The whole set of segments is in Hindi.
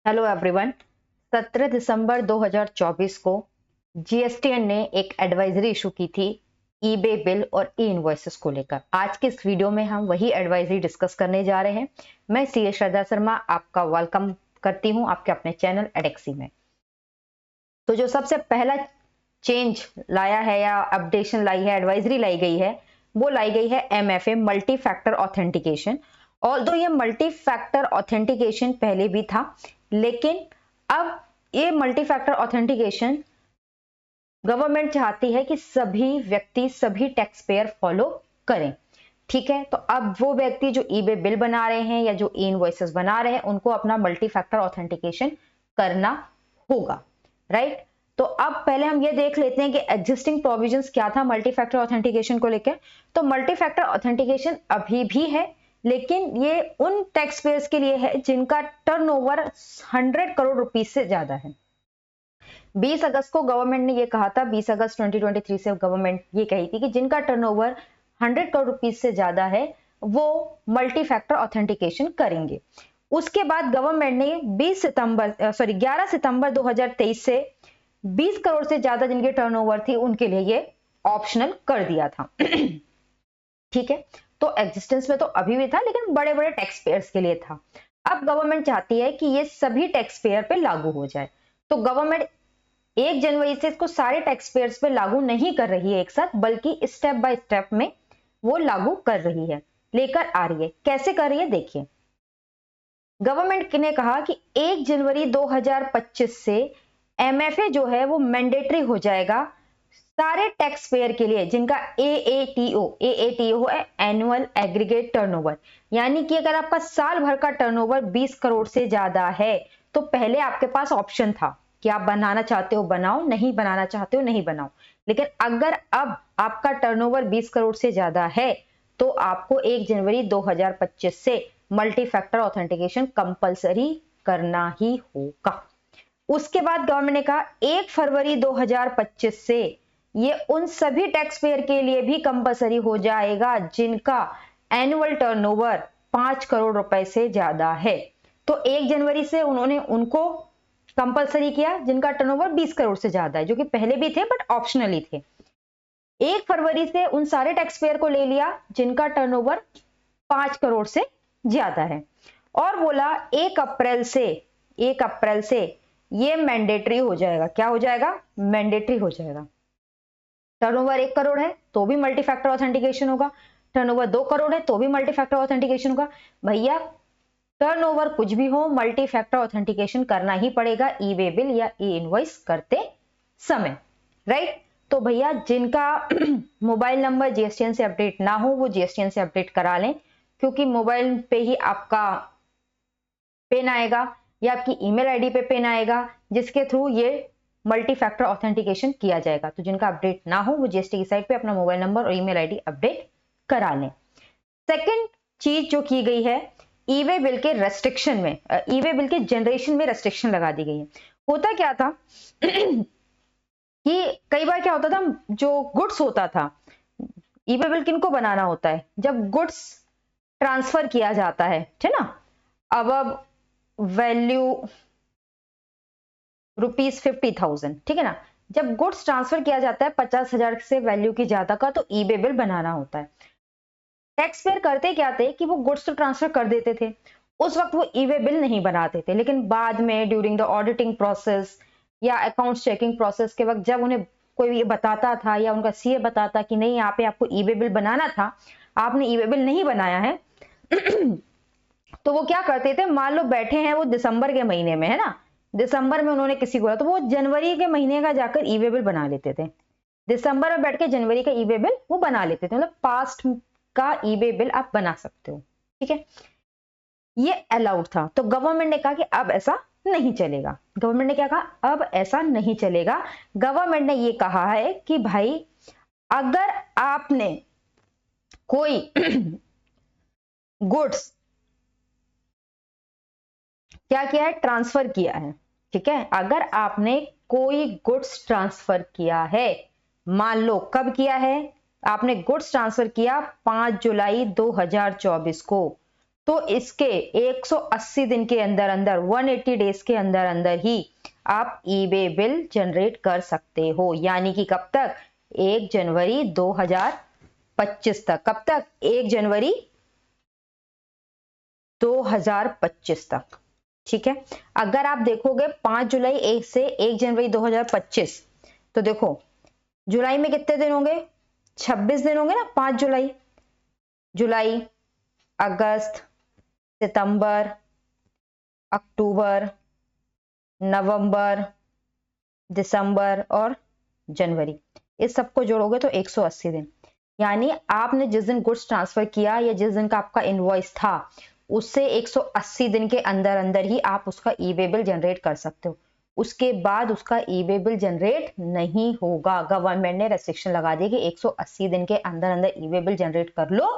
Hello everyone. 17 दिसंबर 2024 को जीएसटीएन ने एक एडवाइजरी इशू की थी ईबे बिल और ई इनवॉइसेस को लेकर। आज के इस वीडियो में हम वही एडवाइजरी डिस्कस करने जा रहे हैं। मैं सीए श्रद्धा शर्मा आपका वेलकम करती हूं आपके अपने चैनल एडेक्सी में। तो जो सबसे पहला चेंज लाया है या अपडेशन लाई है, एडवाइजरी लाई गई है, वो लाई गई है MFA multi factor authentication. Although ये मल्टी फैक्टर ऑथेंटिकेशन पहले भी था, लेकिन अब ये मल्टी फैक्टर ऑथेंटिकेशन गवर्नमेंट चाहती है कि सभी व्यक्ति, सभी टैक्स पेयर फॉलो करें। ठीक है, तो अब वो व्यक्ति जो ईबे बिल बना रहे हैं या जो ई इनवॉइसेस बना रहे हैं, उनको अपना मल्टी फैक्टर ऑथेंटिकेशन करना होगा। राइट, तो अब पहले हम ये देख लेते हैं कि एग्जिस्टिंग प्रोविजंस क्या था मल्टी फैक्टर ऑथेंटिकेशन को लेकर। तो मल्टी फैक्टर ऑथेंटिकेशन अभी भी है, लेकिन ये उन टैक्स पेयर्स के लिए है जिनका टर्नओवर 100 करोड़ रुपीस से ज्यादा है। 20 अगस्त को गवर्नमेंट ने ये कहा था, 20 अगस्त 2023 से गवर्नमेंट ये कही थी कि जिनका टर्नओवर 100 करोड़ रुपीस से ज्यादा है वो मल्टी फैक्टर ऑथेंटिकेशन करेंगे। उसके बाद गवर्नमेंट ने 11 सितंबर 2023 से 20 करोड़ से ज्यादा जिनके टर्नओवर थी उनके लिए ये ऑप्शनल कर दिया था। ठीक है, तो एग्जिस्टेंस में तो अभी भी था, लेकिन बड़े बड़े टैक्स पेयर्स के लिए था। अब गवर्नमेंट चाहती है कि ये सभी टैक्स पेयर पे लागू हो जाए। तो गवर्नमेंट 1 जनवरी से इसको सारे टैक्स पेयर्स पे लागू नहीं कर रही है एक साथ, बल्कि स्टेप बाय स्टेप में वो लागू कर रही है, लेकर आ रही है। कैसे कर रही है देखिए। गवर्नमेंट ने कहा कि 1 जनवरी 2025 से एमएफए जो है वो मैंडेटरी हो जाएगा सारे टैक्स पेयर के लिए जिनका एएटीओ है, एनुअल एग्रीगेट टर्नओवर। यानी कि अगर आपका साल भर का टर्नओवर 20 करोड़ से ज्यादा है तो पहले आपके पास ऑप्शन था कि आप बनाना चाहते हो बनाओ, नहीं बनाना चाहते हो नहीं बनाओ। लेकिन अगर अब आपका टर्नओवर 20 करोड़ से ज्यादा है तो आपको 1 जनवरी 2025 से मल्टी फैक्टर ऑथेंटिकेशन कंपलसरी करना ही होगा। उसके बाद गवर्नमेंट ने कहा 1 फरवरी 2025 से ये उन सभी टैक्स पेयर के लिए भी कंपलसरी हो जाएगा जिनका एनुअल टर्नओवर 5 करोड़ रुपए से ज्यादा है। तो 1 जनवरी से उन्होंने उनको कंपलसरी किया जिनका टर्नओवर 20 करोड़ से ज्यादा है, जो कि पहले भी थे बट ऑप्शनली थे। 1 फरवरी से उन सारे टैक्स पेयर को ले लिया जिनका टर्नओवर 5 करोड़ से ज्यादा है, और बोला 1 अप्रैल से ये मैंडेटरी हो जाएगा। क्या हो जाएगा? मैंडेटरी हो जाएगा। टर्नओवर 1 करोड़ है तो भी मल्टी फैक्टर ऑथेंटिकेशन होगा, टर्नओवर 2 करोड़ है तो भी मल्टी फैक्टर ऑथेंटिकेशन होगा। भैया टर्नओवर कुछ भी हो, मल्टी फैक्टर ऑथेंटिकेशन करना ही पड़ेगा ईबे बिल या ई इनवॉइस करते समय। राइट, तो भैया जिनका मोबाइल नंबर जीएसटीएन से अपडेट ना हो वो जीएसटीएन से अपडेट करा लें, क्योंकि मोबाइल पे ही आपका पिन आएगा या आपकी ईमेल आईडी पे पिन आएगा जिसके थ्रू ये मल्टी फैक्टर ऑथेंटिकेशन किया जाएगा। तो जिनका अपडेट ना हो वो जीएसटी की साइट पे अपना मोबाइल नंबर और ईमेल आईडी अपडेट करा लें। सेकंड चीज जो की गई है, ईवे बिल के रेस्ट्रिक्शन में, ईवे बिल के जनरेशन में रेस्ट्रिक्शन लगा दी गई है। होता क्या था कि कई बार क्या होता था, जो गुड्स होता था, ईवे बिल किनको बनाना होता है? जब गुड्स ट्रांसफर किया जाता है, ठीक ना, अब वैल्यू ₹50,000, ठीक है ना। जब गुड्स ट्रांसफर किया जाता है 50,000 से वैल्यू की ज्यादा का, तो ईबे बिल बनाना होता है। टैक्स पेयर करते क्या थे कि वो गुड्स तो ट्रांसफर कर देते थे, उस वक्त वो ईवे बिल नहीं बनाते थे, लेकिन बाद में ड्यूरिंग द ऑडिटिंग प्रोसेस या अकाउंट्स चेकिंग प्रोसेस के वक्त जब उन्हें कोई ये बताता था या उनका सीए बताता कि नहीं यहाँ पे आपको ईवे बिल बनाना था, आपने ईवे बिल नहीं बनाया है तो वो क्या करते थे, मान लो बैठे हैं वो दिसंबर के महीने में, है ना, दिसंबर में उन्होंने किसी को, तो वो जनवरी के महीने का जाकर ईवे बिल बना लेते थे। दिसंबर में बैठ के जनवरी का ईवे बिल वो बना लेते थे, मतलब पास्ट का ईबे बिल आप बना सकते हो। ठीक है, ये अलाउड था। तो गवर्नमेंट ने कहा कि अब ऐसा नहीं चलेगा। गवर्नमेंट ने क्या कहा? अब ऐसा नहीं चलेगा। गवर्नमेंट ने ये कहा है कि भाई अगर आपने कोई गुड्स क्या किया है, ट्रांसफर किया है, ठीक है, अगर आपने कोई गुड्स ट्रांसफर किया है, मान लो कब किया है, आपने गुड्स ट्रांसफर किया 5 जुलाई 2024 को, तो इसके 180 दिन के अंदर अंदर 180 डेज के अंदर अंदर ही आप ई वे बिल जनरेट कर सकते हो। यानी कि कब तक? 1 जनवरी 2025 तक। कब तक? 1 जनवरी 2025 तक। ठीक है। अगर आप देखोगे 5 जुलाई 1 से 1 जनवरी 2025, तो देखो जुलाई में कितने दिन होंगे? 26 दिन होंगे ना। 5 जुलाई, जुलाई, अगस्त, सितंबर, अक्टूबर, नवंबर, दिसंबर और जनवरी, इस सबको जोड़ोगे तो 180 दिन। यानी आपने जिस दिन गुड्स ट्रांसफर किया या जिस दिन का आपका इनवॉइस था, उससे 180 दिन के अंदर अंदर ही आप उसका ई वे बिल जनरेट कर सकते हो। उसके बाद उसका ई वे बिल जनरेट नहीं होगा। गवर्नमेंट ने रेस्ट्रिक्शन लगा दी कि 180 दिन के अंदर अंदर ई वे बिल जनरेट कर लो,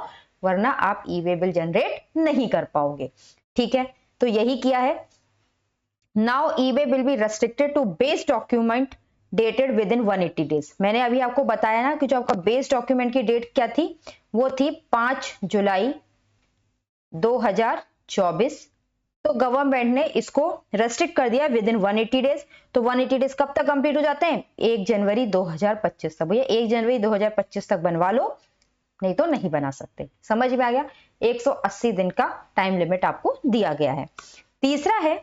वरना आप ई वे बिल जनरेट नहीं कर पाओगे। ठीक है, तो यही किया है। Now uh we will be restricted to base document dated within 180 days. मैंने अभी आपको बताया ना कि जो आपका बेस डॉक्यूमेंट की डेट क्या थी, वो थी 5 जुलाई 2024। तो गवर्नमेंट ने इसको रेस्ट्रिक्ट कर दिया विद इन 180 डेज। तो 180 डेज कब तक कंप्लीट हो जाते हैं? 1 जनवरी 2025 तक। भैया 1 जनवरी 2025 तक बनवा लो, नहीं तो नहीं बना सकते। समझ में आ गया? 180 दिन का टाइम लिमिट आपको दिया गया है। तीसरा है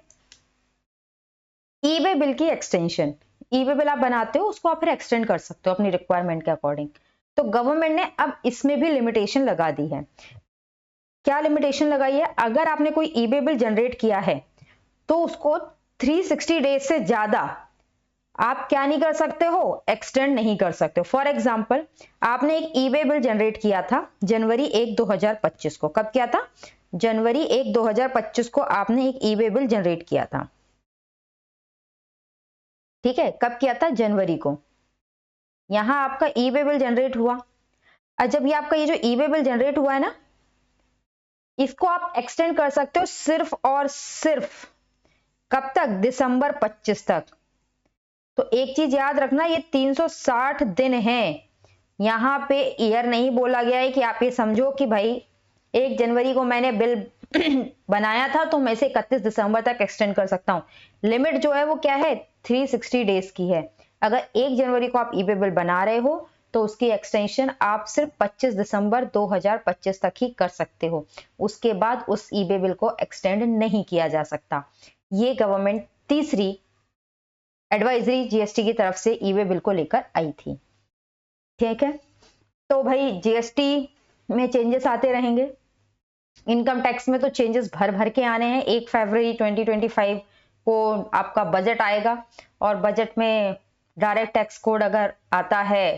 ई वे बिल की एक्सटेंशन। ई वे बिल आप बनाते हो, उसको आप फिर एक्सटेंड कर सकते हो अपनी रिक्वायरमेंट के अकॉर्डिंग। तो गवर्नमेंट ने अब इसमें भी लिमिटेशन लगा दी है। क्या लिमिटेशन लगाई है? अगर आपने कोई ई वे बिल जनरेट किया है तो उसको 360 डेज से ज्यादा आप क्या नहीं कर सकते हो? एक्सटेंड नहीं कर सकते हो। फॉर एग्जाम्पल, आपने एक ई वे बिल जनरेट किया था जनवरी 1 2025 को। कब किया था? जनवरी 1 2025 को आपने एक ई वे बिल जनरेट किया था। ठीक है, कब किया था? जनवरी को। यहां आपका ई वे बिल जनरेट हुआ। और जब ये आपका ये जो ई वे बिल जनरेट हुआ है ना, इसको आप एक्सटेंड कर सकते हो सिर्फ और सिर्फ कब तक? दिसंबर 25 तक। तो एक चीज याद रखना, ये 360 दिन है। यहां पे ईयर नहीं बोला गया है कि आप ये समझो कि भाई 1 जनवरी को मैंने बिल बनाया था तो मैं इसे 31 दिसंबर तक एक्सटेंड कर सकता हूं। लिमिट जो है वो क्या है? 360 डेज की है। अगर 1 जनवरी को आप ई वे बिल बना रहे हो तो उसकी एक्सटेंशन आप सिर्फ 25 दिसंबर 2025 तक ही कर सकते हो। उसके बाद उस ई वे बिल को एक्सटेंड नहीं किया जा सकता। ये गवर्नमेंट तीसरी एडवाइजरी जीएसटी की तरफ से ई वे बिल को लेकर आई थी। ठीक है, तो भाई जीएसटी में चेंजेस आते रहेंगे। इनकम टैक्स में तो चेंजेस भर भर के आने हैं। 1 फरवरी 2025 को आपका बजट आएगा और बजट में डायरेक्ट टैक्स कोड अगर आता है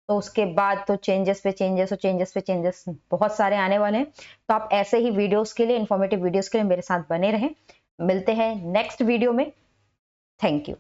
तो उसके बाद तो चेंजेस पे चेंजेस और चेंजेस पे चेंजेस बहुत सारे आने वाले हैं। तो आप ऐसे ही वीडियोस के लिए, इंफॉर्मेटिव वीडियोस के लिए मेरे साथ बने रहें। मिलते हैं नेक्स्ट वीडियो में। Thank you.